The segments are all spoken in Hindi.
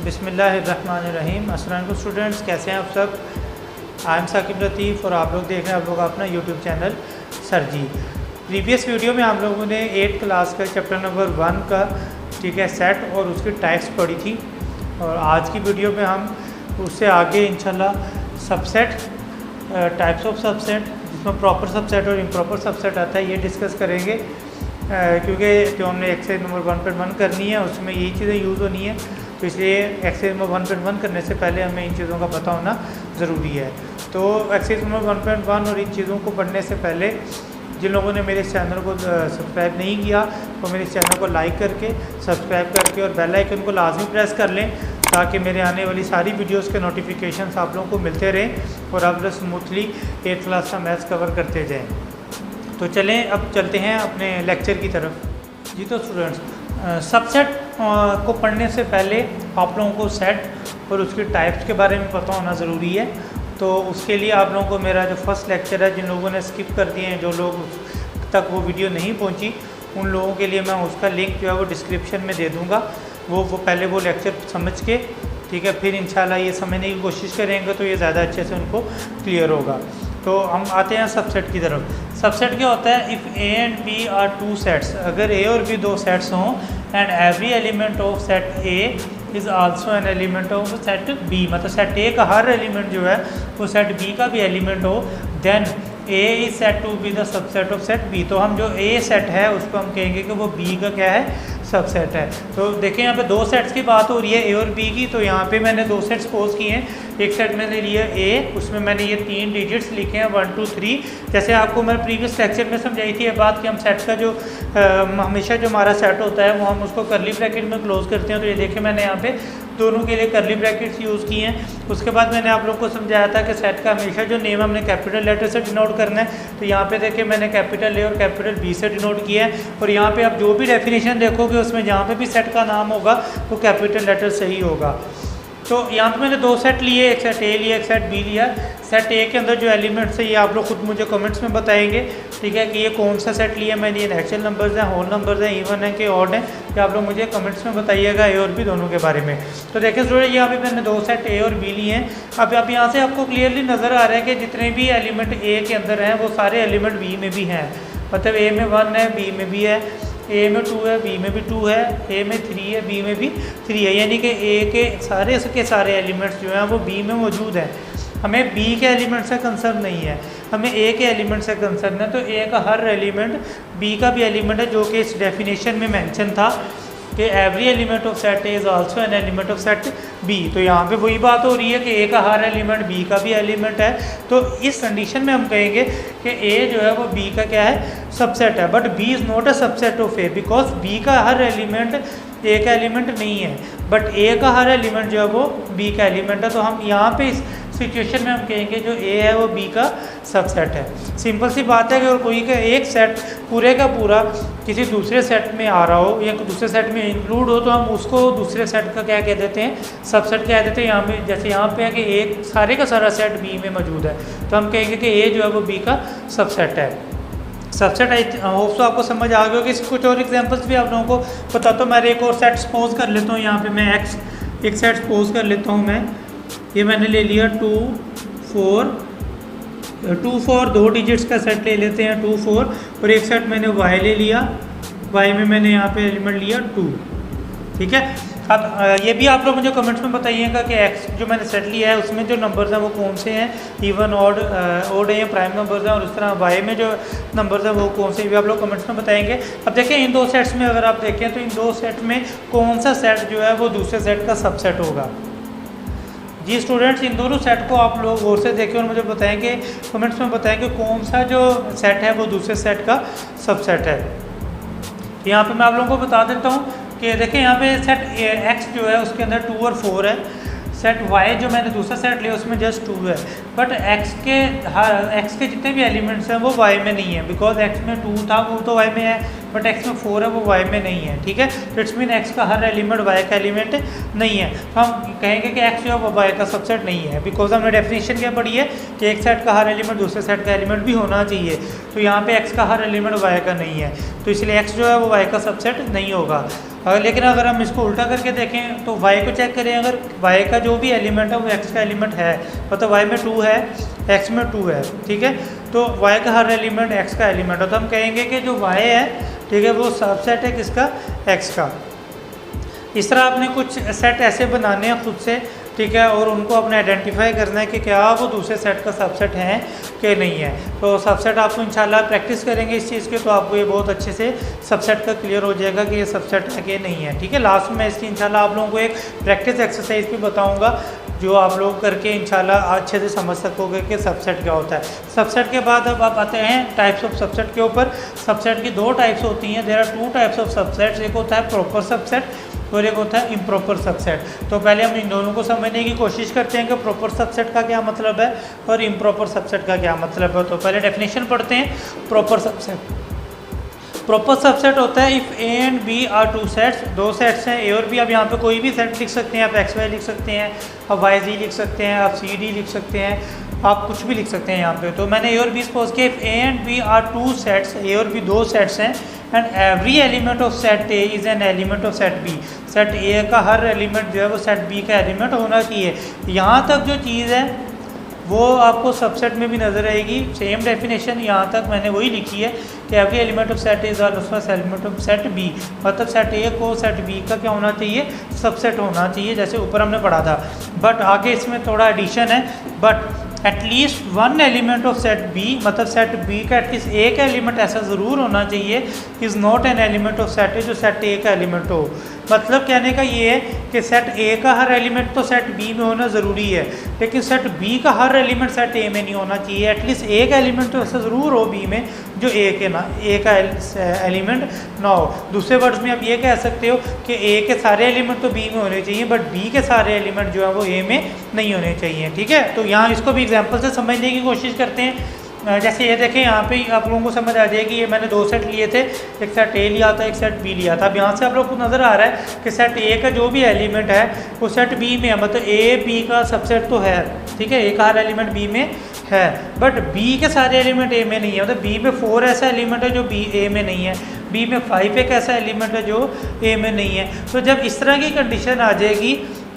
बिस्मिल्लाहिर्रहमानिर्रहीम। अस्सलाम वालेकुम स्टूडेंट्स, कैसे हैं आप सब। आई एम साकिब लतीफ़ और आप लोग देख रहे हैं आप लोग अपना यूट्यूब चैनल सर जी। प्रीवियस वीडियो में हम लोगों ने 8th क्लास का चैप्टर नंबर 1 का सेट और उसकी टाइप्स पढ़ी थी, और आज की वीडियो में हम उससे आगे इंशाल्लाह सबसेट, टाइप्स ऑफ सबसेट, जिसमें प्रॉपर सबसेट और इम्प्रॉपर सबसेट आता है, ये डिस्कस करेंगे। क्योंकि जो हमने एक्सरसाइज नंबर 1.1 करनी है उसमें यही चीज़ें यूज़ होनी है, तो इसलिए एक्सरसाइज नंबर 1.1 करने से पहले हमें इन चीज़ों का पता होना ज़रूरी है। तो एक्सरसाइज नंबर 1.1 और इन चीज़ों को पढ़ने से पहले जिन लोगों ने मेरे इस चैनल को सब्सक्राइब नहीं किया वो मेरे इस चैनल को लाइक करके, सब्सक्राइब करके और बेल आइकन को लाजमी प्रेस कर लें, ताकि मेरे आने वाली सारी वीडियोस के नोटिफिकेशंस आप लोगों को मिलते रहें और आप लोग स्मूथली 8th क्लास का मैथ्स कवर करते जाएँ। तो चलें अब चलते हैं अपने लेक्चर की तरफ। जी तो स्टूडेंट्स, सबसेट को पढ़ने से पहले आप लोगों को सेट और उसकी टाइप्स के बारे में पता होना ज़रूरी है। तो उसके लिए आप लोगों को मेरा जो फर्स्ट लेक्चर है, जिन लोगों ने स्किप कर दिए हैं, जो लोग तक वो वीडियो नहीं पहुंची, उन लोगों के लिए मैं उसका लिंक जो है वो डिस्क्रिप्शन में दे दूंगा। वो पहले वो लेक्चर समझ के, ठीक है, फिर इंशाल्लाह ये समझने की कोशिश करेंगे तो ये ज़्यादा अच्छे से उनको क्लियर होगा। तो हम आते हैं सबसेट की तरफ। सबसेट क्या होता है? If A and B are two sets, अगर ए और बी दो सेट्स हों, and every element of set A is also an element of set B, मतलब सेट ए का हर एलिमेंट जो है वो सेट बी का भी एलिमेंट हो, then A is said to be the subset of set B. तो हम जो ए सेट है उसको हम कहेंगे कि वो बी का क्या है, सबसेट है। तो देखें यहाँ पे दो सेट्स की बात हो रही है, ए और बी की। तो यहाँ पे मैंने दो सेट्स सपोज किए हैं। एक सेट मैंने लिया ए, उसमें मैंने ये 3 डिजिट्स लिखे हैं 1 2 3। जैसे आपको मैंने प्रीवियस लेक्चर में समझाई थी ये बात कि हम सेट का जो हमेशा जो हमारा सेट होता है वो हम उसको करली ब्रैकेट में क्लोज करते हैं। तो ये देखें मैंने यहाँ पे दोनों के लिए करली ब्रैकेट्स यूज़ किए हैं। उसके बाद मैंने आप लोग को समझाया था कि सेट का हमेशा जो नेम हमने कैपिटल लेटर से डिनोट करना है। तो यहाँ पे देखिए मैंने कैपिटल ए और कैपिटल बी से डिनोट किया है, और यहाँ पे आप जो भी डेफिनेशन देखोगे उसमें जहाँ पे भी सेट का नाम होगा वो कैपिटल लेटर से ही होगा। तो यहाँ पे मैंने दो सेट लिए, एक सेट ए लिया, एक सेट बी लिया। सेट ए के अंदर जो एलिमेंट्स है ये आप लोग खुद मुझे कमेंट्स में बताएंगे, ठीक है, कि ये कौन सा सेट लिया मैंने, ये नेचुरल नंबर्स हैं, होल नंबर्स हैं, इवन है कि ऑड हैं, कि आप लोग मुझे कमेंट्स में बताइएगा ए और बी दोनों के बारे में। तो देखिए स्टूडेंट, यहाँ पे मैंने दो सेट ए और बी लिए हैं। अब यहाँ से आपको क्लियरली नज़र आ रहा है कि जितने भी एलिमेंट ए के अंदर हैं वो सारे एलिमेंट बी में भी हैं। मतलब ए में 1 है, बी में भी है, ए में 2 है, बी में भी 2 है, ए में 3 है, बी में भी 3 है। यानी कि ए के सारे एलिमेंट्स जो हैं वो बी में मौजूद हैं। हमें बी के एलिमेंट से कंसर्न नहीं है, हमें ए के एलिमेंट से कंसर्न है। तो ए का हर एलिमेंट बी का भी एलिमेंट है, जो कि इस डेफिनेशन में मेंशन था कि every element of set A is also an element of set B. तो यहाँ पे वही बात हो रही है कि ए का हर एलिमेंट बी का भी एलिमेंट है। तो इस कंडीशन में हम कहेंगे कि ए जो है वो बी का क्या है, सबसेट है। But B is not a subset of A, because B का हर एलिमेंट ए का एलिमेंट नहीं है, बट ए का हर एलिमेंट जो है वो बी का एलिमेंट है। तो हम यहाँ पे इस सिचुएशन में हम कहेंगे जो ए है वो बी का सबसेट है। सिंपल सी बात है कि अगर कोई का एक सेट पूरे का पूरा किसी दूसरे सेट में आ रहा हो या दूसरे सेट में इंक्लूड हो, तो हम उसको दूसरे सेट का क्या कह देते हैं, सबसेट कह देते हैं। यहाँ पे जैसे यहाँ पे है कि एक सारे का सारा सेट बी में मौजूद है, तो हम कहेंगे कि ए जो है वो बी का सबसेट है। सबसेट आई होप तो आपको समझ आ गया कि इसके कुछ और एग्जांपल्स भी आप लोगों को बताता हूँ। मैं एक और सेट सपोज कर लेता हूँ। यहाँ पे मैं एक्स एक सेट सपोज कर लेता हूँ। मैं ये मैंने ले लिया 2 4 दो डिजिट्स का सेट ले लेते हैं 2 4, और एक सेट मैंने वाई ले लिया, वाई में मैंने यहाँ पे एलिमेंट लिया 2, ठीक है। अब ये भी आप लोग मुझे कमेंट्स में बताइएगा कि एक्स जो मैंने सेट लिया है उसमें जो नंबर्स हैं वो कौन से हैं, इवन ऑड है या प्राइम नंबर्स हैं, और उस तरह वाई में जो नंबर्स हैं वो कौन से, भी आप लोग कमेंट्स में बताएंगे। अब देखें इन दो सेट्स में अगर आप देखें तो इन दो सेट में कौन सा सेट जो है वो दूसरे सेट का सबसेट होगा। जी स्टूडेंट्स, इन दोनों सेट को आप लोग गौर से देखें और मुझे बताएंगे, कमेंट्स में बताएंगे कौन सा जो सेट है वो दूसरे सेट का सबसेट है। यहाँ पे मैं आप लोगों को बता देता हूँ कि देखें यहाँ पे सेट एक्स जो है उसके अंदर 2 और 4 है। सेट वाई जो मैंने दूसरा सेट लिया उसमें जस्ट 2 है। बट एक्स के जितने भी एलिमेंट्स हैं वो वाई में नहीं है, बिकॉज एक्स में 2 था वो तो वाई में है, बट एक्स में 4 है वो वाई में नहीं है। ठीक है, तो इट्स मीन एक्स का हर एलिमेंट वाई का एलिमेंट नहीं है। तो हम कहेंगे कि एक्स जो है वो वाई का सबसेट नहीं है, बिकॉज हमने डेफिनेशन क्या पढ़ी है कि एक सेट का हर एलिमेंट दूसरे सेट का एलिमेंट भी होना चाहिए। तो यहाँ पे एक्स का हर एलिमेंट वाई का नहीं है, तो इसलिए एक्स जो है वो वाई का सबसेट नहीं होगा। लेकिन अगर हम इसको उल्टा करके देखें तो y को चेक करें, अगर y का जो भी एलिमेंट है वो x का एलिमेंट है, मतलब y में 2 है x में 2 है, ठीक है, तो y का हर एलिमेंट x का एलिमेंट है, तो हम कहेंगे कि जो y है, ठीक है, वो सबसेट है किसका, x का। इस तरह आपने कुछ सेट ऐसे बनाने हैं खुद से, ठीक है, और उनको आपने आइडेंटिफाई करना है कि क्या वो दूसरे सेट का सबसेट है कि नहीं है। तो सबसेट आपको इंशाल्लाह प्रैक्टिस करेंगे इस चीज़ के, तो आपको ये बहुत अच्छे से सबसेट का क्लियर हो जाएगा कि ये सबसेट है कि नहीं है। ठीक है, लास्ट में इसकी इंशाल्लाह आप लोगों को एक प्रैक्टिस एक्सरसाइज भी बताऊँगा जो आप लोग करके इंशाल्लाह अच्छे से समझ सकोगे कि सबसेट क्या होता है। सबसेट के बाद अब आप आते हैं टाइप्स ऑफ सबसेट के ऊपर। सबसेट की 2 टाइप्स होती हैं, there are 2 types of subsets, एक होता है प्रॉपर सबसेट और एक होता है इम्प्रॉपर सबसेट। तो पहले हम इन दोनों को समझने की कोशिश करते हैं कि प्रॉपर सबसेट का क्या मतलब है और इम्प्रॉपर सबसेट का क्या मतलब है। तो पहले डेफिनेशन पढ़ते हैं प्रॉपर सबसेट। प्रॉपर सबसेट होता है if A and B are 2 sets, 2 sets हैं ए और बी। अब यहाँ पे कोई भी सेट लिख सकते हैं, आप एक्स वाई लिख सकते हैं, आप वाई जी लिख सकते हैं, आप सी डी लिख सकते हैं, आप कुछ भी लिख सकते हैं यहाँ पे। तो मैंने ए और बी सपोज किया if A and B are 2 sets, A और बी 2 सेट्स हैं, and every element of set A is an element of set B. Set A का हर एलिमेंट जो है वो सेट बी का एलिमेंट होना चाहिए। यहाँ तक जो चीज़ है वो आपको सबसेट में भी नज़र आएगी। सेम डेफिनेशन यहाँ तक मैंने वही लिखी है कि every element of set is also element of set B, मतलब सेट ए को सेट बी का क्या होना चाहिए, सबसेट होना चाहिए, जैसे ऊपर हमने पढ़ा था। बट आगे इसमें थोड़ा एडिशन है, but at least 1 element of set B, मतलब सेट बी का एटलीस्ट एक एलिमेंट ऐसा ज़रूर होना चाहिए is not an element of set A, जो सेट ए का एलिमेंट हो। मतलब कहने का ये है कि सेट ए का हर एलिमेंट तो सेट बी में होना ज़रूरी है, लेकिन सेट बी का हर एलिमेंट सेट ए में नहीं होना चाहिए। एटलीस्ट एक एलिमेंट तो ऐसा ज़रूर हो बी में जो ए का एलिमेंट ना हो। दूसरे वर्ड्स में आप ये कह सकते हो कि ए के सारे एलिमेंट तो बी में होने चाहिए, बट बी के सारे एलिमेंट जो है वो ए में नहीं होने चाहिए। ठीक है, तो यहाँ इसको भी एग्जाम्पल से समझने की कोशिश करते हैं। जैसे ये देखें, यहाँ पे आप लोगों को समझ आ जाएगी, ये मैंने 2 सेट लिए थे, एक सेट ए लिया था, एक सेट बी लिया था। अब यहाँ से आप लोग को नज़र आ रहा है कि सेट ए का जो भी एलिमेंट है वो सेट बी में है, मतलब ए बी का सबसेट तो है, ठीक है, ए का हर एलिमेंट बी में है, बट बी के सारे एलिमेंट ए में नहीं है। मतलब बी में 4 ऐसा एलिमेंट है जो बी ए में नहीं है, बी में 5 एक ऐसा एलिमेंट है जो ए में नहीं है। तो जब इस तरह की कंडीशन आ जाएगी,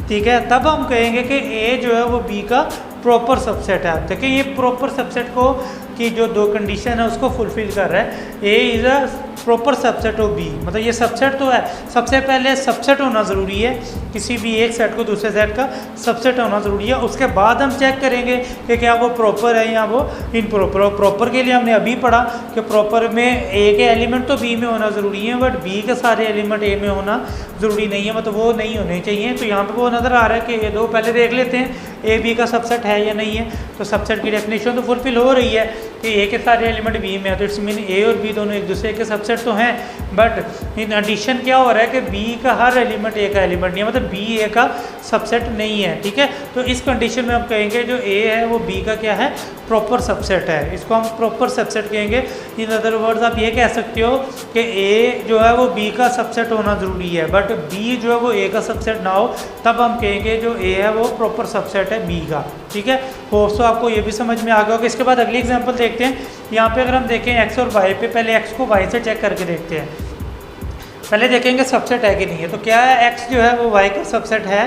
ठीक है, तब हम कहेंगे कि ए जो है वो बी का प्रॉपर सबसेट है। आप देखिए ये प्रॉपर सबसेट को की जो 2 कंडीशन है उसको फुलफिल कर रहा है। A is a proper subset of B, मतलब ये सबसेट तो है। सबसे पहले सबसेट होना ज़रूरी है, किसी भी एक सेट को दूसरे सेट का सबसेट होना ज़रूरी है। उसके बाद हम चेक करेंगे कि क्या वो प्रॉपर है या वो इनप्रॉपर। और प्रॉपर के लिए हमने अभी पढ़ा कि प्रॉपर में ए के एलिमेंट तो बी में होना ज़रूरी है, बट बी के सारे एलिमेंट ए में होना ज़रूरी नहीं है, मतलब वो नहीं होने चाहिए। तो यहाँ पर वो नज़र आ रहा है कि ये 2 पहले देख लेते हैं ए बी का सबसेट है या नहीं है। तो सबसेट की डेफिनेशन तो फुलफिल हो रही है कि ए के सारे एलिमेंट बी में है, तो इट्स मीन ए और बी दोनों एक दूसरे के सबसेट तो हैं, बट इन एडिशन क्या हो रहा है कि बी का हर एलिमेंट ए का एलिमेंट नहीं है, मतलब बी ए का सबसेट नहीं है। ठीक है, तो इस कंडीशन में हम कहेंगे जो ए है वो बी का क्या है, प्रॉपर सबसेट है, इसको हम प्रॉपर सबसेट कहेंगे। इन अदर वर्ड्स आप ये कह सकते हो कि ए जो है वो बी का सबसेट होना ज़रूरी है, बट बी जो है वो ए का सबसेट ना हो, तब हम कहेंगे जो ए है वो प्रॉपर सबसेट है बी का। ठीक है, होप्स तो आपको ये भी समझ में आ गया होगा। इसके बाद अगली एग्जांपल देखते हैं। यहाँ पे अगर हम देखें एक्स और वाई पे, पहले एक्स को वाई से चेक करके देखते हैं। पहले देखेंगे सबसेट है कि नहीं है। तो क्या है, एक्स जो है वो वाई का सबसेट है?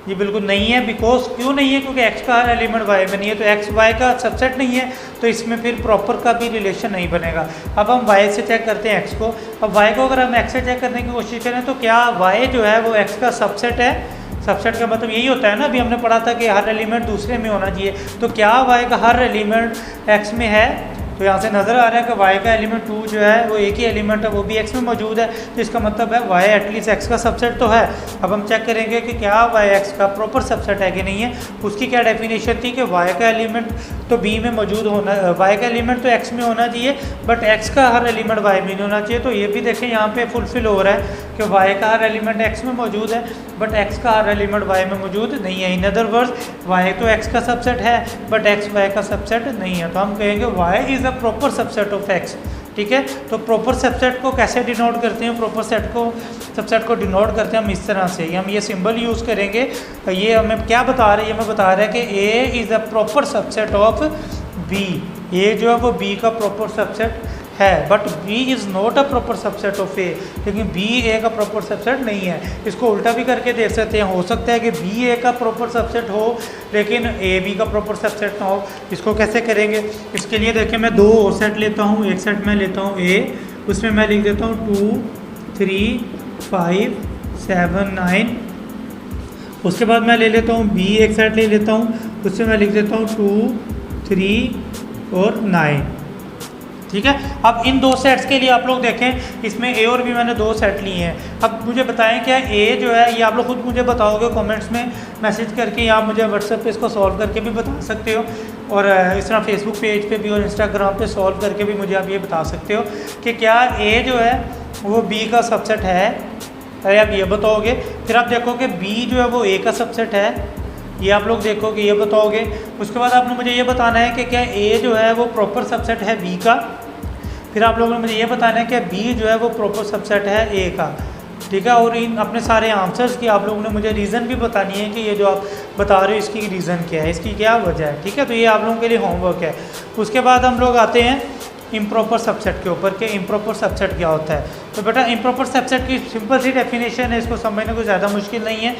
ये बिल्कुल नहीं है। बिकॉज क्यों नहीं है? क्योंकि एक्स का हर एलिमेंट वाई में नहीं है, तो एक्स वाई का सबसेट नहीं है, तो इसमें फिर प्रॉपर का भी रिलेशन नहीं बनेगा। अब हम वाई से चेक करते हैं एक्स को। अब वाई को अगर हम एक्स से चेक करने की कोशिश करें तो क्या वाई जो है वो एक्स का सबसेट है? सबसेट का मतलब यही होता है ना, अभी हमने पढ़ा था कि हर एलिमेंट दूसरे में होना चाहिए। तो क्या वाई का हर एलिमेंट एक्स में है? तो यहाँ से नज़र आ रहा है कि y का एलिमेंट 2 जो है वो एक ही एलिमेंट है, वो भी x में मौजूद है, तो इसका मतलब है y एटलीस्ट x का सबसेट तो है। अब हम चेक करेंगे कि क्या y x का प्रॉपर सबसेट है कि नहीं है। उसकी क्या डेफिनेशन थी कि y का एलिमेंट तो b में मौजूद होना, y का एलिमेंट तो x में होना चाहिए, बट x का हर एलिमेंट y में नहीं होना चाहिए। तो ये भी देखें यहाँ पे फुलफिल हो रहा है कि y का हर एलिमेंट x में मौजूद है, बट x का हर एलिमेंट y में मौजूद नहीं है। इन अदर वर्ड्स y तो x का सबसेट है, बट x y का सबसेट नहीं है। तो हम कहेंगे y is a proper subset of x। ठीक है, तो प्रॉपर सबसेट को कैसे डिनोट करते हैं? प्रॉपर सबसेट को डिनोट करते हैं हम इस तरह से, हम ये सिंबल यूज़ करेंगे। ये हमें क्या बता रहे हैं? ये हमें बता रहा है कि a is a proper subset of b। a जो है वो b का प्रॉपर सबसेट है, but b is not a proper subset of a, लेकिन b a का प्रॉपर सबसेट नहीं है। इसको उल्टा भी करके देख सकते हैं, हो सकता है कि b a का प्रॉपर सबसेट हो लेकिन a b का प्रॉपर सबसेट ना हो। इसको कैसे करेंगे? इसके लिए देखिए मैं दो और सेट लेता हूँ। एक सेट मैं लेता हूँ a, उसमें मैं लिख देता हूँ 2 3 5 7 9। उसके बाद मैं ले लेता हूँ b, एक सेट ले लेता हूँ, उससे मैं लिख देता हूँ 2 3 और 9। ठीक है, अब इन दो सेट्स के लिए आप लोग देखें, इसमें ए और बी मैंने दो सेट लिए हैं। अब मुझे बताएं क्या ए जो है, ये आप लोग खुद मुझे बताओगे कमेंट्स में मैसेज करके, या आप मुझे व्हाट्सएप पे इसको सॉल्व करके भी बता सकते हो, और इस तरह फेसबुक पेज पे भी और इंस्टाग्राम पे सॉल्व करके भी मुझे आप ये बता सकते हो कि क्या ए जो है वो बी का सबसेट है। अरे आप ये बताओगे, फिर आप देखोगे बी जो है वो ए का सबसेट है, ये आप लोग देखोगे, ये बताओगे। उसके बाद आपने मुझे ये बताना है कि क्या ए जो है वो प्रॉपर सबसेट है बी का। फिर आप लोगों ने मुझे ये बताना है कि बी जो है वो प्रॉपर सबसेट है ए का। ठीक है, और इन अपने सारे आंसर्स की आप लोगों ने मुझे रीज़न भी बतानी है कि ये जो आप बता रहे हो इसकी रीज़न क्या है, इसकी क्या वजह है। ठीक है, तो ये आप लोगों के लिए होमवर्क है। उसके बाद हम लोग आते हैं इम्प्रॉपर सबसेट के ऊपर, कि इम्प्रॉपर सबसेट क्या होता है। तो बेटा इम्प्रॉपर सबसेट की सिंपल सी डेफिनेशन है, इसको समझने को ज़्यादा मुश्किल नहीं है।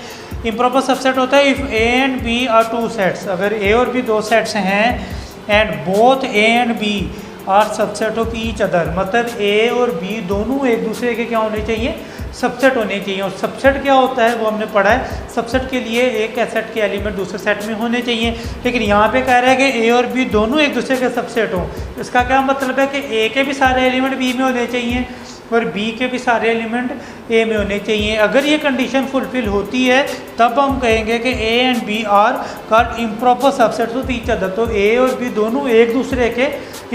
इम्प्रॉपर सबसेट होता है if A and B are two sets, अगर ए और बी दो सेट्स हैं, and both A and B are subset of each other, मतलब ए और बी दोनों एक दूसरे के क्या होने चाहिए? सबसेट होने चाहिए। और सबसेट क्या होता है वो हमने पढ़ा है। सबसेट के लिए एक सेट के एलिमेंट दूसरे सेट में होने चाहिए, लेकिन यहाँ पे कह रहा है कि ए और बी दोनों एक दूसरे के सबसेट हों। इसका क्या मतलब है कि ए के भी सारे एलिमेंट बी में होने चाहिए और बी के भी सारे एलिमेंट ए में होने चाहिए। अगर ये कंडीशन फुलफिल होती है तब हम कहेंगे कि A and B are called improper subsets of each other. तो ए और बी दोनों एक दूसरे के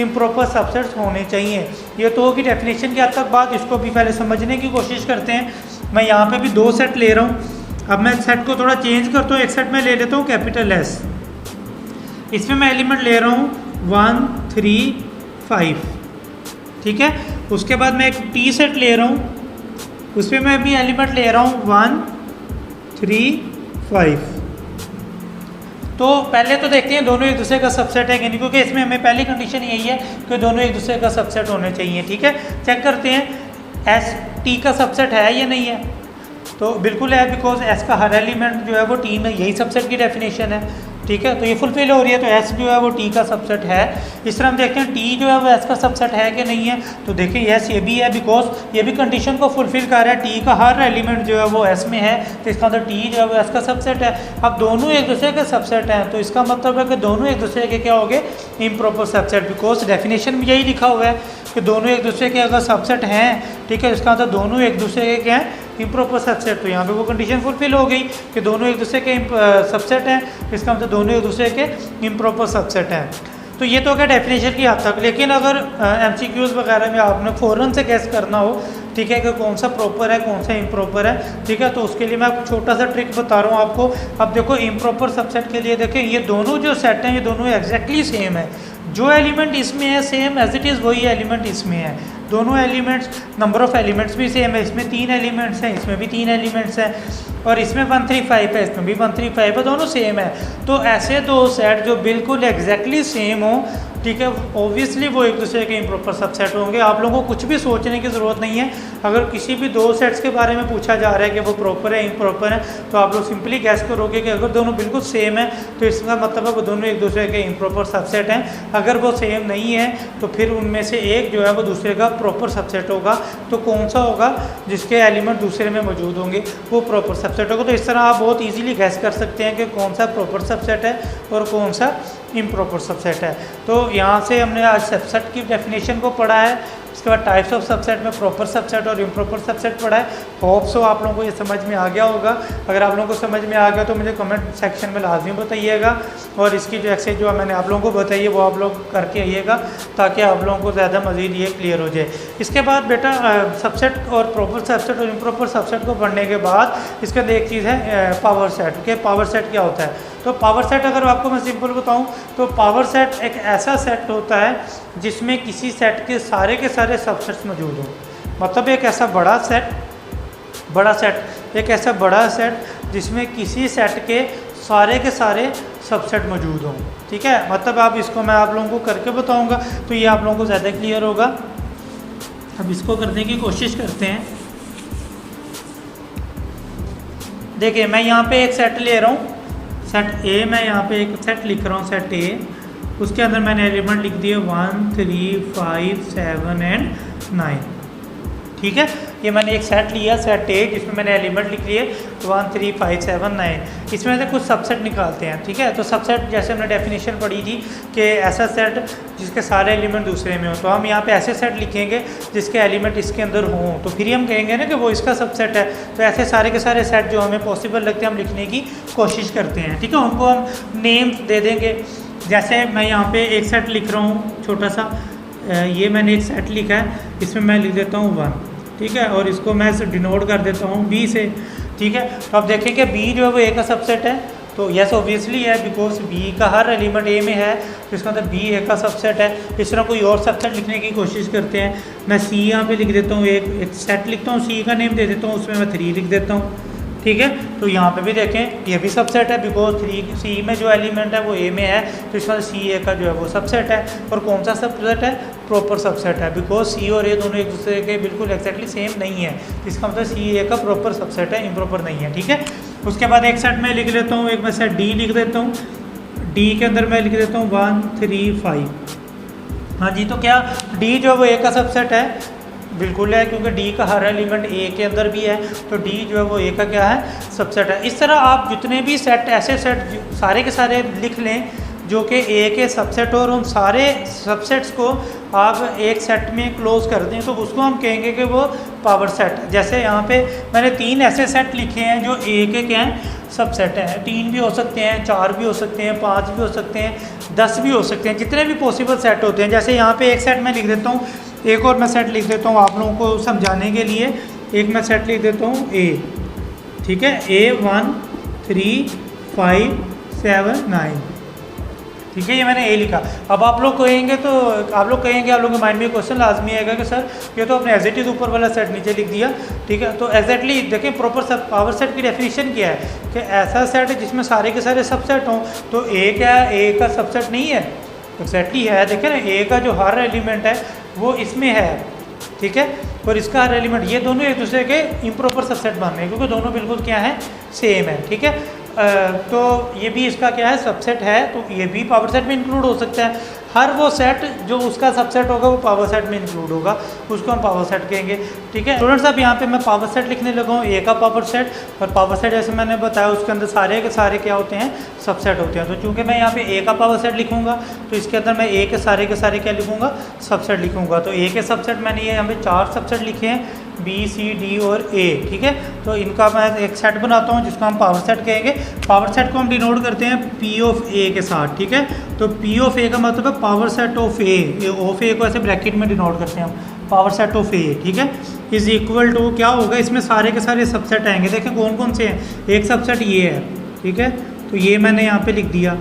इम्प्रॉपर सबसेट्स होने चाहिए। ये तो होगी डेफिनेशन की हद तक बात, इसको भी पहले समझने की कोशिश करते हैं। मैं यहाँ पे भी दो सेट ले रहा हूँ। अब मैं सेट को थोड़ा चेंज करता हूँ। एक सेट में ले लेता हूँ कैपिटल एस, इसमें मैं एलिमेंट ले रहा हूँ 1 3 5। ठीक है, उसके बाद मैं एक टी सेट ले रहा हूँ, उसमें मैं भी एलिमेंट ले रहा हूँ 1 3 5। तो पहले तो देखते हैं दोनों एक दूसरे का सबसेट है कि नहीं, क्योंकि इसमें हमें पहली कंडीशन यही है कि दोनों एक दूसरे का सबसेट होने चाहिए। ठीक है, चेक करते हैं एस टी का सबसेट है या नहीं है। तो बिल्कुल है, बिकॉज एस का हर एलिमेंट जो है वो टी में, यही सबसेट की डेफिनेशन है। ठीक है, तो ये फुलफिल हो रही है, तो एस जो है वो टी का सबसेट है। इस तरह हम देखते हैं टी जो है वो एस का सबसेट है कि नहीं है। तो देखिए यस ये भी है, बिकॉज ये भी कंडीशन को फुलफिल कर रहा है। टी का हर एलिमेंट जो है वो एस में है, तो इसका मतलब टी जो है वो एस का सबसेट है। अब दोनों एक दूसरे के सबसेट हैं, तो इसका मतलब है कि दोनों एक दूसरे के क्या हो गए? इम्प्रॉपर सबसेट, बिकॉज डेफिनेशन में यही लिखा हुआ है कि दोनों एक दूसरे के अगर सबसेट हैं, ठीक है, इसका मतलब दोनों एक दूसरे के क्या है? Improper subset. तो यहाँ पे वो कंडीशन फुलफिल हो गई कि दोनों एक दूसरे के सबसेट हैं, इसका मतलब दोनों एक दूसरे के इम्प्रॉपर सबसेट हैं। तो ये तो क्या डेफिनेशन की हद तक। लेकिन अगर MCQs वगैरह में आपने फ़ौरन से गैस करना हो, ठीक है, कि कौन सा प्रॉपर है कौन सा इम्प्रॉपर है, ठीक है, तो उसके लिए मैं आपको छोटा सा ट्रिक बता रहा हूँ आपको। अब देखो इम्प्रॉपर सबसेट के लिए देखें, ये दोनों जो सेट हैं ये दोनों एग्जैक्टली सेम है। जो एलिमेंट इसमें है सेम एज इट इज़ वही एलिमेंट इसमें है। दोनों एलिमेंट्स, नंबर ऑफ़ एलिमेंट्स भी सेम है। इसमें 3 एलिमेंट्स हैं, इसमें भी 3 एलिमेंट्स हैं, और इसमें 1 3 5 है, इसमें भी 1 3 5 है, दोनों सेम है। तो ऐसे दो सेट जो बिल्कुल एग्जैक्टली सेम हो, ठीक है, ऑब्वियसली वो एक दूसरे के इम्प्रॉपर सबसेट होंगे। आप लोगों को कुछ भी सोचने की ज़रूरत नहीं है। अगर किसी भी दो सेट्स के बारे में पूछा जा रहा है कि वो प्रॉपर है इम्प्रॉपर है, तो आप लोग सिंपली गैस करोगे कि अगर दोनों बिल्कुल सेम है तो इसका मतलब है वो दोनों एक दूसरे के इम्प्रॉपर सबसेट हैं। अगर वो सेम नहीं है तो फिर उनमें से एक जो है वो दूसरे का प्रॉपर सबसेट होगा। तो कौन सा होगा? जिसके एलिमेंट दूसरे में मौजूद होंगे वो प्रॉपर सबसेट होगा। तो इस तरह आप बहुत ईजीली गैस कर सकते हैं कि कौन सा प्रॉपर सबसेट है और कौन सा इम्प्रॉपर सबसेट है। तो यहाँ से हमने आज सबसेट की डेफिनेशन को पढ़ा है, उसके बाद टाइप्स ऑफ सबसेट में प्रॉपर सबसेट और इम्प्रॉपर सबसेट पढ़ा है। होप सो आप लोगों को ये समझ में आ गया होगा। अगर आप लोगों को समझ में आ गया तो मुझे कमेंट सेक्शन में लाजमी बताइएगा, और इसकी जो एक्सरसाइज जो मैंने आप लोगों को बताई है वो आप लोग करके आइएगा, ताकि आप लोगों को ज़्यादा मज़ीद ये क्लियर हो जाए। इसके बाद बेटा सबसेट और प्रॉपर सबसेट और इम्प्रॉपर सबसेट को पढ़ने के बाद इसके अंदर एक चीज़ है power set. Okay, power set क्या होता है? तो पावर सेट अगर आपको मैं सिंपल बताऊं तो पावर सेट एक ऐसा सेट होता है जिसमें किसी सेट के सारे सबसेट्स मौजूद हों। मतलब एक ऐसा बड़ा सेट जिसमें किसी सेट के सारे सबसेट मौजूद हों। ठीक है, मतलब आप इसको मैं आप लोगों को करके बताऊंगा तो ये आप लोगों को ज़्यादा क्लियर होगा। अब इसको करने की कोशिश करते हैं। देखिए मैं यहाँ पे एक सेट ले रहा हूँ, सेट ए। मैं यहाँ पे एक सेट लिख रहा हूँ, सेट ए। उसके अंदर मैंने एलिमेंट लिख दिए 1 3 5 7 एंड 9। ठीक है, ये मैंने एक सेट लिया, सेट ए, जिसमें मैंने एलिमेंट लिख लिए 1 3 5 7 9। इसमें से कुछ सबसेट निकालते हैं। ठीक है, तो सबसेट जैसे हमने डेफिनेशन पढ़ी थी कि ऐसा सेट जिसके सारे एलिमेंट दूसरे में हो, तो हम यहाँ पे ऐसे सेट लिखेंगे जिसके एलिमेंट इसके अंदर हों, तो फिर हम कहेंगे ना कि वो इसका सबसेट है। तो ऐसे सारे के सारे सेट जो हमें पॉसिबल लगते हैं हम लिखने की कोशिश करते हैं। ठीक है, उनको हम नेम दे देंगे। जैसे मैं यहाँ पे एक सेट लिख रहा हूँ छोटा सा, ये मैंने एक सेट लिखा है, इसमें मैं लिख देता हूँ 1। ठीक है, और इसको मैं डिनोट कर देता हूँ बी से। ठीक है, तो आप देखें कि बी जो है वो ए का सबसेट है, तो यस ऑब्वियसली है, बिकॉज बी का हर एलिमेंट ए में है, तो इसका मतलब बी ए का सबसेट है। इस तरह कोई और सबसेट लिखने की कोशिश करते हैं। मैं सी यहाँ पे लिख देता हूँ, एक सेट लिखता हूँ, सी का नेम दे देता हूँ, उसमें मैं 3 लिख देता हूँ। ठीक है, तो यहाँ पे भी देखें ये भी सबसेट है, बिकॉज 3 सी में जो एलिमेंट है वो ए में है, तो इसका सी ए का जो है वो सबसेट है। और कौन सा सबसेट है? प्रॉपर सबसेट है, बिकॉज सी और ए दोनों एक दूसरे के बिल्कुल एक्जैक्टली सेम नहीं है, इसका मतलब सी ए का प्रॉपर सबसेट है, इम्प्रॉपर नहीं है। ठीक है, उसके बाद एक सेट में लिख लेता हूँ, एक मैं सेट डी लिख देता हूँ। डी के अंदर मैं लिख देता हूँ 1 3 5। हाँ जी, तो क्या डी जो है वो ए का सबसेट है? बिल्कुल है, क्योंकि डी का हर एलिमेंट ए के अंदर भी है, तो डी जो है वो ए का क्या है? सबसेट है। इस तरह आप जितने भी सेट ऐसे सेट सारे के सारे लिख लें जो कि ए के सबसेट, और उन सारे सबसेट्स को आप एक सेट में क्लोज कर दें तो उसको हम कहेंगे कि वो पावर सेट है। जैसे यहाँ पे मैंने 3 ऐसे सेट लिखे हैं जो ए के क्या हैं? सबसेट हैं। 3 भी हो सकते हैं, 4 भी हो सकते हैं, 5 भी हो सकते हैं, 10 भी हो सकते हैं, जितने भी पॉसिबल सेट होते हैं। जैसे यहाँ पे एक सेट मैं लिख देता हूँ, एक और मैं सेट लिख देता हूँ आप लोगों को समझाने के लिए। एक मैं सेट लिख देता हूँ ए। ठीक है, ए 1 3 5 7 9। ठीक है, ये मैंने ए लिखा। अब आप लोग कहेंगे आप लोगों के माइंड में क्वेश्चन लाजमी आएगा कि सर ये तो आपने एज इट इज़ ऊपर वाला सेट नीचे लिख दिया। ठीक है, तो एग्जैक्टली देखें प्रॉपर पावर सेट की डेफिनेशन क्या है कि ऐसा सेट है जिसमें सारे के सारे सबसेट हों। तो ए क्या है? ए का सबसेट नहीं है? एक्जैक्टली है। देखें ना, ए का जो हर एलिमेंट है वो इसमें है। ठीक है, और इसका हर एलिमेंट, ये दोनों एक दूसरे के इम्प्रॉपर सबसेट बन रहे हैं क्योंकि दोनों बिल्कुल क्या है? सेम है। ठीक है, तो ये भी इसका क्या है? सबसेट है, तो ये भी पावर सेट में इंक्लूड हो सकता है। हर वो सेट जो उसका सबसेट होगा वो पावर सेट में इंक्लूड होगा, उसको हम पावर सेट कहेंगे। ठीक है स्टूडेंट्स, अब यहाँ पे मैं पावर सेट लिखने लगा हूँ, ए का पावर सेट। और पावर सेट जैसे मैंने बताया उसके अंदर सारे के सारे क्या होते हैं? सबसेट होते हैं। तो चूँकि मैं यहाँ पे ए का पावर सेट लिखूँगा तो इसके अंदर मैं ए के सारे क्या लिखूँगा? सबसेट लिखूँगा। तो ए के सबसेट मैंने ये यहाँ पे 4 सबसेट लिखे हैं, बी सी डी और ए। ठीक है, तो इनका मैं एक सेट बनाता हूँ जिसको हम पावर सेट कहेंगे। पावर सेट को हम डिनोट करते हैं पी ऑफ ए के साथ। ठीक है, तो पी ऑफ ए का मतलब है power set of A. Of A को ऐसे ब्रैकेट में डिनोट करते हैं हम, पावर सेट ऑफ ए। ठीक है, इज इक्वल टू क्या होगा? इसमें सारे के सारे सबसेट आएंगे। देखें कौन कौन से हैं? एक सबसेट ये है। ठीक है, तो ये मैंने यहाँ पे लिख दिया,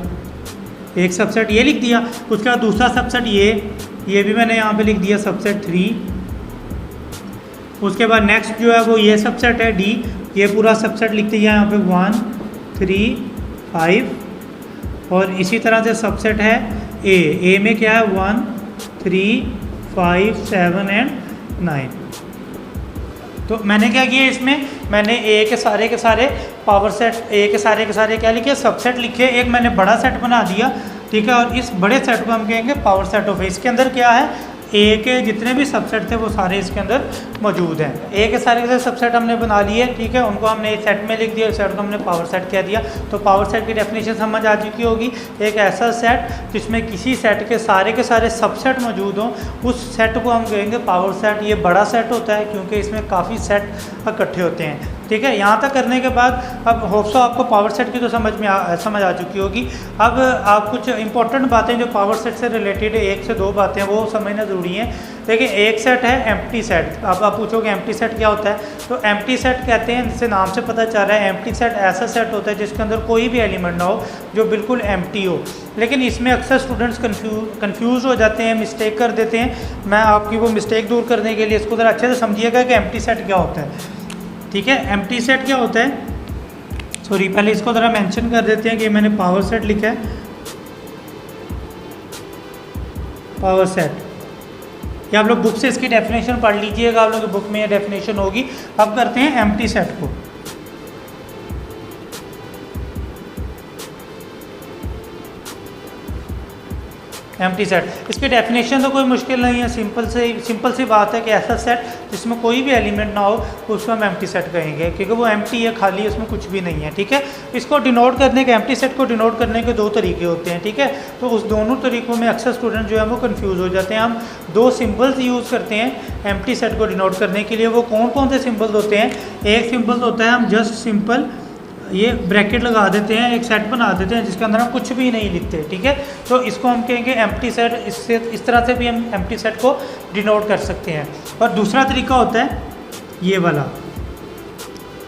एक सबसेट ये लिख दिया। उसके बाद दूसरा सबसेट ये भी मैंने यहाँ पे लिख दिया, सबसेट 3। उसके बाद नेक्स्ट जो है वो ये सबसेट है डी, ये पूरा सबसेट लिख दिया यहाँ पे 1 3 5। और इसी तरह से सबसेट है ए में क्या है? 1 3 5 7 एंड 9। तो मैंने क्या किया इसमें? मैंने ए के सारे पावर सेट, ए के सारे क्या लिखे? सबसेट लिखे। एक मैंने बड़ा सेट बना दिया। ठीक है, और इस बड़े सेट को हम कहेंगे पावर सेट ऑफ ए। इसके अंदर क्या है? ए के जितने भी सबसेट थे वो सारे इसके अंदर मौजूद हैं। ए के सारे सबसेट हमने बना लिए, ठीक है, उनको हमने एक सेट में लिख दिया, सेट को हमने पावर सेट कह दिया। तो पावर सेट की डेफिनेशन समझ आ चुकी होगी, एक ऐसा सेट जिसमें किसी सेट के सारे सबसेट मौजूद हों, उस सेट को हम कहेंगे पावर सेट। ये बड़ा सेट होता है क्योंकि इसमें काफ़ी सेट इकट्ठे होते हैं, ठीक है। यहाँ तक करने के बाद अब होप्सो आपको पावर सेट की तो समझ आ चुकी होगी। अब आप कुछ इंपॉर्टेंट बातें जो पावर सेट से रिलेटेड है, 1 से 2 बातें वो समझना ज़रूरी हैं। देखिए, एक सेट है एम्प्टी सेट। अब आप पूछोगे एम्प्टी सेट क्या होता है, तो एम्प्टी सेट कहते हैं, जिससे नाम से पता चल रहा है, एम्प्टी सेट ऐसा सेट होता है जिसके अंदर कोई भी एलिमेंट ना हो, जो बिल्कुल एम्प्टी हो। लेकिन इसमें अक्सर स्टूडेंट्स कन्फ्यूज़ हो जाते हैं, मिस्टेक कर देते हैं। मैं आपकी वो मिस्टेक दूर करने के लिए इसको ज़रा अच्छे से समझिएगा कि एम्प्टी सेट क्या होता है, ठीक है। एम्प्टी सेट क्या होता है, सॉरी पहले इसको ज़रा मेंशन कर देते हैं कि मैंने पावर सेट लिखा है, पावर सेट। या आप लोग बुक से इसकी डेफिनेशन पढ़ लीजिएगा, आप लोगों की बुक में ये डेफिनेशन होगी। अब करते हैं एम्प्टी सेट को। एम्प्टी सेट, इसकी डेफिनेशन तो कोई मुश्किल नहीं है, सिंपल सी बात है कि ऐसा सेट जिसमें कोई भी एलिमेंट ना हो उसको हम एम्प्टी सेट कहेंगे, क्योंकि वो एम्प्टी है, खाली, उसमें कुछ भी नहीं है, ठीक है। इसको डिनोट करने के, एम्प्टी सेट को डिनोट करने के 2 तरीके होते हैं, ठीक है। तो उस दोनों तरीकों में अक्सर स्टूडेंट जो है वो कंफ्यूज हो जाते हैं। हम 2 सिंबल्स यूज़ करते हैं एम्प्टी सेट को डिनोट करने के लिए। वो कौन कौन से सिंबल्स होते हैं, एक सिंबल होता है हम जस्ट सिंपल ये ब्रैकेट लगा देते हैं, एक सेट बना देते हैं जिसके अंदर हम कुछ भी नहीं लिखते, ठीक है। तो इसको हम कहेंगे एम्प्टी सेट। इससे इस तरह से भी हम एम्प्टी सेट को डिनोट कर सकते हैं। और दूसरा तरीका होता है ये वाला,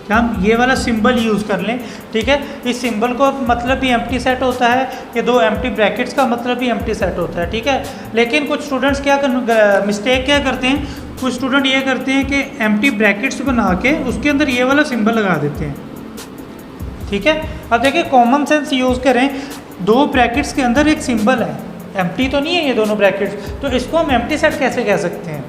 कि हम ये वाला सिंबल यूज़ कर लें, ठीक है। इस सिंबल को मतलब भी एम्प्टी सेट होता है, ये 2 एम्प्टी ब्रैकेट्स का मतलब भी एम्प्टी सेट होता है, ठीक है। लेकिन कुछ स्टूडेंट्स मिस्टेक क्या करते हैं, कुछ स्टूडेंट ये करते हैं कि एम्प्टी ब्रैकेट्स बना के उसके अंदर ये वाला सिंबल लगा देते हैं, ठीक है। अब देखिए, कॉमन सेंस यूज़ करें, 2 ब्रैकेट्स के अंदर एक सिंबल है, एम्प्टी तो नहीं है ये दोनों ब्रैकेट्स, तो इसको हम एम्प्टी सेट कैसे कह सकते हैं।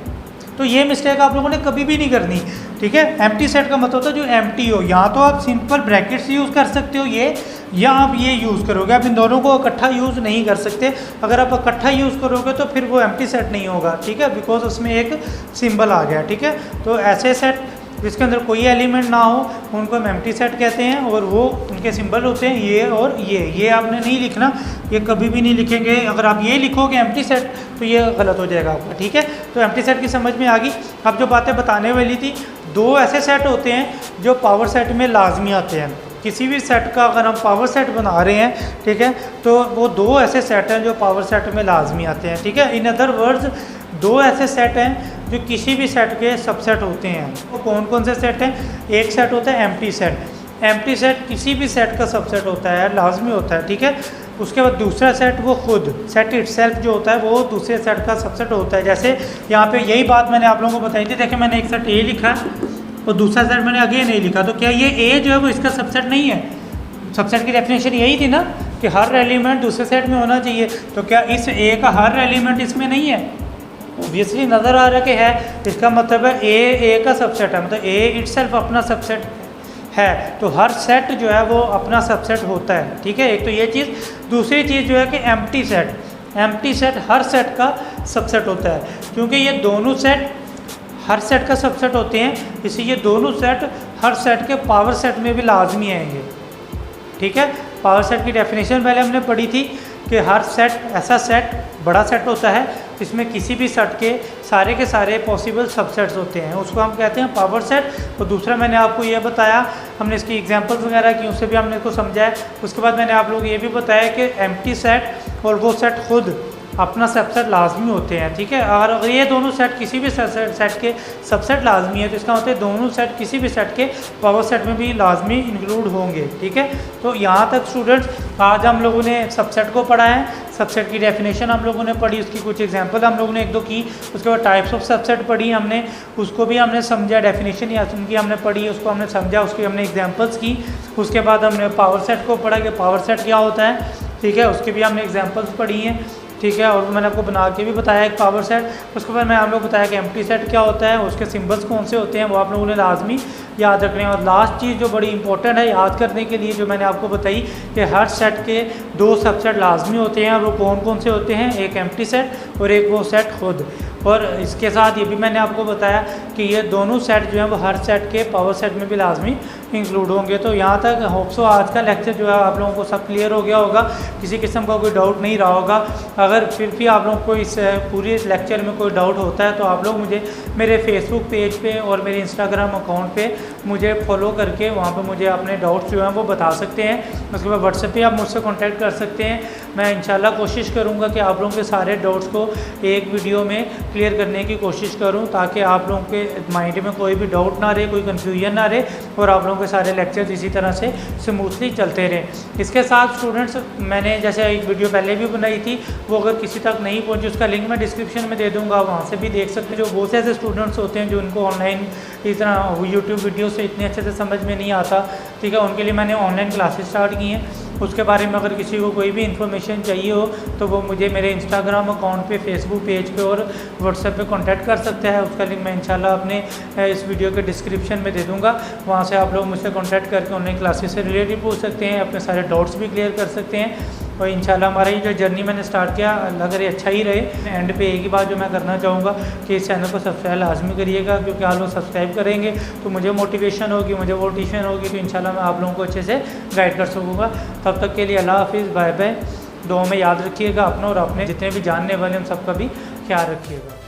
तो ये मिस्टेक आप लोगों ने कभी भी नहीं करनी, ठीक है। एम्प्टी सेट का मतलब होता है जो एम्प्टी हो। या तो आप सिंपल ब्रैकेट्स यूज़ कर सकते हो ये, या आप ये यूज़ करोगे। आप इन दोनों को इकट्ठा यूज़ नहीं कर सकते। अगर आप इकट्ठा यूज़ करोगे तो फिर वो एम्प्टी सेट नहीं होगा, ठीक है, बिकॉज उसमें एक सिंबल आ गया, ठीक है। तो ऐसे सेट जिसके अंदर कोई एलिमेंट ना हो उनको हम एम्प्टी सेट कहते हैं, और वो उनके सिंबल होते हैं ये और ये आपने नहीं लिखना, ये कभी भी नहीं लिखेंगे। अगर आप ये लिखोगे एम्प्टी सेट तो ये गलत हो जाएगा आपका, ठीक है। तो एम्प्टी सेट की समझ में आ गई। अब जो बातें बताने वाली थी, 2 ऐसे सेट होते हैं जो पावर सेट में लाजमी आते हैं। किसी भी सेट का अगर हम पावर सेट बना रहे हैं, ठीक है, तो वो 2 ऐसे सेट हैं जो पावर सेट में लाजमी आते हैं, ठीक है। इन अदर वर्ड्स 2 ऐसे सेट हैं जो किसी भी सेट के सबसेट होते हैं। वो कौन कौन से सेट हैं, एक सेट होता है एम्प्टी सेट। एम्प्टी सेट किसी भी सेट का सबसेट होता है, लाजमी होता है, ठीक है। उसके बाद दूसरा सेट, वो खुद सेट इटसेल्फ जो होता है वो दूसरे सेट का सबसेट होता है। जैसे यहाँ पे यही बात मैंने आप लोगों को बताई थी। देखिए, मैंने एक सेट ए लिखा और दूसरा सेट मैंने आगे नहीं लिखा, तो क्या ये ए जो है वो इसका सबसेट नहीं है। सबसेट की डेफिनेशन यही थी ना कि हर एलिमेंट दूसरे सेट में होना चाहिए, तो क्या इस ए का हर एलिमेंट इसमें नहीं है। ऑब्वियसली नज़र आ रहा है कि है, इसका मतलब है ए का सबसेट है, मतलब ए इटसेल्फ अपना सबसेट है। तो हर सेट जो है वो अपना सबसेट होता है, ठीक है। एक तो ये चीज़, दूसरी चीज़ जो है कि एम्प्टी सेट हर सेट का सबसेट होता है, क्योंकि ये दोनों सेट हर सेट का सबसेट होते हैं, इसलिए ये दोनों सेट हर सेट के पावर सेट में भी लाजमी आएंगे, ठीक है। पावर सेट की डेफिनेशन पहले हमने पढ़ी थी कि हर सेट ऐसा सेट बड़ा सेट होता है जिसमें किसी भी सेट के सारे पॉसिबल सबसेट्स होते हैं, उसको हम कहते हैं पावर सेट। और दूसरा मैंने आपको ये बताया, हमने इसकी एग्जांपल्स वगैरह की, उससे भी हमने इसको समझा है। उसके बाद मैंने आप लोगों को ये भी बताया कि एम्प्टी सेट और वो सेट खुद अपना सबसेट लाजमी होते हैं, ठीक है। और अगर ये दोनों सेट किसी भी सेट के सबसेट लाजमी है, तो इसका मतलब दोनों सेट किसी भी सेट के पावर सेट में भी लाजमी इंक्लूड होंगे, ठीक है। तो यहाँ तक स्टूडेंट्स, आज हम लोगों ने सबसेट को पढ़ा है, सबसेट की डेफिनेशन हम लोगों ने पढ़ी, उसकी कुछ एग्जांपल हम लोगों ने 1-2 की। उसके बाद टाइप्स ऑफ सबसेट पढ़ी हमने, उसको भी हमने समझा, डेफिनेशन या उनकी हमने पढ़ी, उसको हमने समझा, उसकी हमने एग्जांपल्स की। उसके बाद हमने पावर सेट को पढ़ा कि पावर सेट क्या होता है, ठीक है, उसकी भी हमने एग्जांपल्स पढ़ी हैं, ठीक है। और मैंने आपको बना के भी बताया एक पावर सेट। उसके बाद मैं आप लोग बताया कि एम्प्टी सेट क्या होता है, उसके सिंबल्स कौन से होते हैं, वो आप लोगों ने लाजमी याद रखने हैं। और लास्ट चीज़ जो बड़ी इंपॉर्टेंट है याद करने के लिए, जो मैंने आपको बताई कि हर सेट के 2 सबसेट लाजमी होते हैं, और वो कौन कौन से होते हैं, एक एम्प्टी सेट और एक वो सेट खुद। और इसके साथ ये भी मैंने आपको बताया कि ये दोनों सेट जो हैं वो हर सेट के पावर सेट में भी लाजमी इंक्लूड होंगे। तो यहाँ तक होप सो आज का लेक्चर जो है आप लोगों को सब क्लियर हो गया होगा, किसी किस्म का कोई डाउट नहीं रहा होगा। अगर फिर भी आप लोगों को इस पूरी लेक्चर में कोई डाउट होता है तो आप लोग मुझे मेरे फेसबुक पेज पे और मेरे इंस्टाग्राम अकाउंट पे मुझे फॉलो करके वहाँ पे मुझे अपने डाउट्स जो हैं वो बता सकते हैं। उसके बाद व्हाट्सएप पे आप मुझसे कांटेक्ट कर सकते हैं। मैं इंशाल्लाह कोशिश करूँगा कि आप लोगों के सारे डाउट्स को एक वीडियो में क्लियर करने की कोशिश करूँ, ताकि आप लोगों के माइंड में कोई भी डाउट ना रहे, कोई कन्फ्यूजन ना रहे और आप लोगों के सारे लेक्चर्स इसी तरह से स्मूथली चलते रहें। इसके साथ स्टूडेंट्स, मैंने जैसे एक वीडियो पहले भी बनाई थी, वो अगर किसी तक नहीं पहुँची उसका लिंक मैं डिस्क्रिप्शन में दे दूँगा, वहाँ से भी देख सकते हैं। जो बहुत से ऐसे स्टूडेंट्स होते हैं जो उनको ऑनलाइन इस तरह यूट्यूब वीडियो से इतने अच्छे से समझ में नहीं आता, ठीक है, उनके लिए मैंने ऑनलाइन क्लासेस स्टार्ट की हैं। उसके बारे में अगर किसी को कोई भी इन्फॉर्मेशन चाहिए हो तो वो मुझे मेरे इंस्टाग्राम अकाउंट पे, फेसबुक पेज पे और व्हाट्सएप पे कांटेक्ट कर सकते हैं। उसका लिंक मैं इंशाल्लाह अपने इस वीडियो के डिस्क्रिप्शन में दे दूंगा। वहाँ से आप लोग मुझसे कांटेक्ट करके ऑनलाइन क्लासेस से रिलेटेड पूछ सकते हैं, अपने सारे डाउट्स भी क्लियर कर सकते हैं। और इंशाल्लाह हमारा ये जो जर्नी मैंने स्टार्ट किया अगर ये अच्छा ही रहे। एंड पे एक ही बात जो मैं करना चाहूँगा कि इस चैनल को सब्सक्राइब लाजमी करिएगा, क्योंकि आप लोग सब्सक्राइब करेंगे तो मुझे मोटिवेशन होगी, मुझे मोटिवेशन होगी तो इंशाल्लाह मैं आप लोगों को अच्छे से गाइड कर सकूँगा। तब तक के लिए अल्लाह हाफिज़, बाय बाय। दुआ में याद रखिएगा अपना और अपने जितने भी जानने वाले हम सबका भी ख्याल रखिएगा।